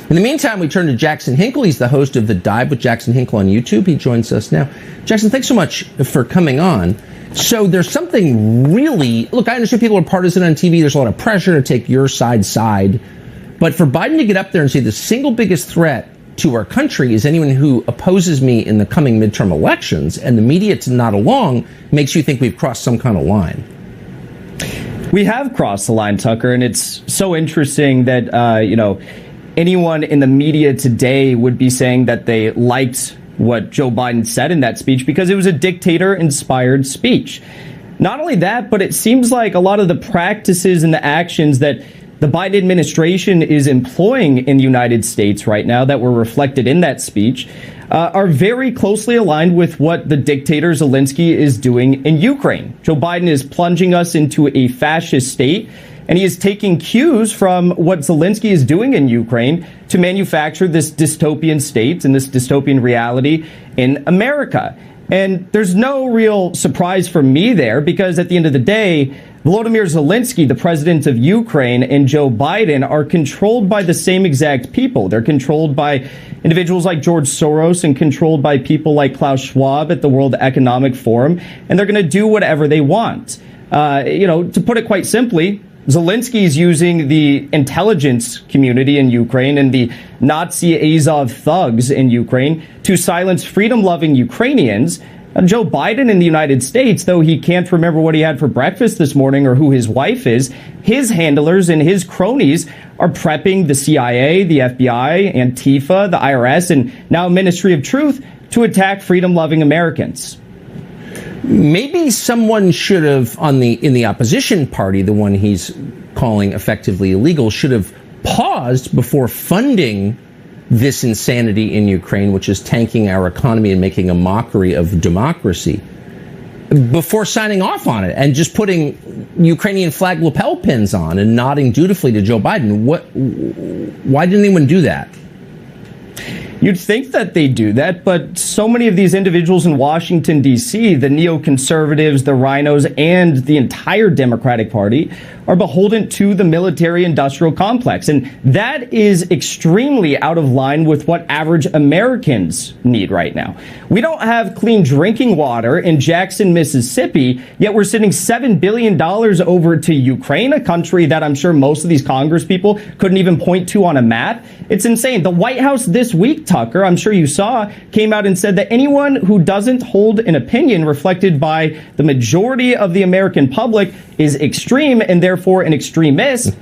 In the meantime, we turn to Jackson Hinkle. He's the host of The Dive with Jackson Hinkle on YouTube. He joins us now. Jackson, thanks so much for coming on. So there's something really... Look, I understand people are partisan on TV. There's a lot of pressure to take your side. But for Biden to get up there and say the single biggest threat to our country is anyone who opposes me in the coming midterm elections, and the media to nod along, makes you think we've crossed some kind of line. We have crossed the line, Tucker, and it's so interesting that, anyone in the media today would be saying that they liked what Joe Biden said in that speech because it was a dictator-inspired speech. Not only that, but it seems like a lot of the practices and the actions that the Biden administration is employing in the United States right now that were reflected in that speech are very closely aligned with what the dictator Zelensky is doing in Ukraine. Joe Biden is plunging us into a fascist state, and he is taking cues from what Zelensky is doing in Ukraine to manufacture this dystopian state and this dystopian reality in America. And there's no real surprise for me there, because at the end of the day, Volodymyr Zelensky, the president of Ukraine, and Joe Biden are controlled by the same exact people. They're controlled by individuals like George Soros and controlled by people like Klaus Schwab at the World Economic Forum, and they're going to do whatever they want. To put it quite simply, Zelensky is using the intelligence community in Ukraine and the Nazi Azov thugs in Ukraine to silence freedom-loving Ukrainians. Joe Biden in the United States, though he can't remember what he had for breakfast this morning or who his wife is, his handlers and his cronies are prepping the CIA, the FBI, Antifa, the IRS, and now Ministry of Truth to attack freedom-loving Americans. Maybe someone should have, in the opposition party, the one he's calling effectively illegal, should have paused before funding this insanity in Ukraine, which is tanking our economy and making a mockery of democracy, before signing off on it and just putting Ukrainian flag lapel pins on and nodding dutifully to Joe Biden. Why didn't anyone do that? You'd think that they do that, but so many of these individuals in Washington, D.C., the neoconservatives, the rhinos, and the entire Democratic Party are beholden to the military-industrial complex. And that is extremely out of line with what average Americans need right now. We don't have clean drinking water in Jackson, Mississippi, yet we're sending $7 billion over to Ukraine, a country that I'm sure most of these Congress people couldn't even point to on a map. It's insane. The White House this week, Tucker, I'm sure you saw, came out and said that anyone who doesn't hold an opinion reflected by the majority of the American public is extreme and therefore an extremist.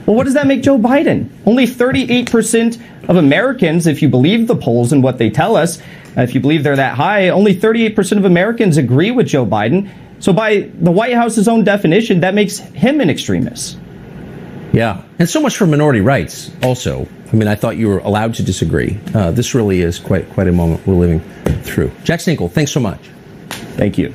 Well, what does that make Joe Biden? Only 38% of Americans, if you believe the polls and what they tell us, if you believe they're that high, only 38% of Americans agree with Joe Biden. So by the White House's own definition, that makes him an extremist. Yeah. And so much for minority rights also. I mean, I thought you were allowed to disagree. This really is quite a moment we're living through. Jackson Hinkle, thanks so much. Thank you.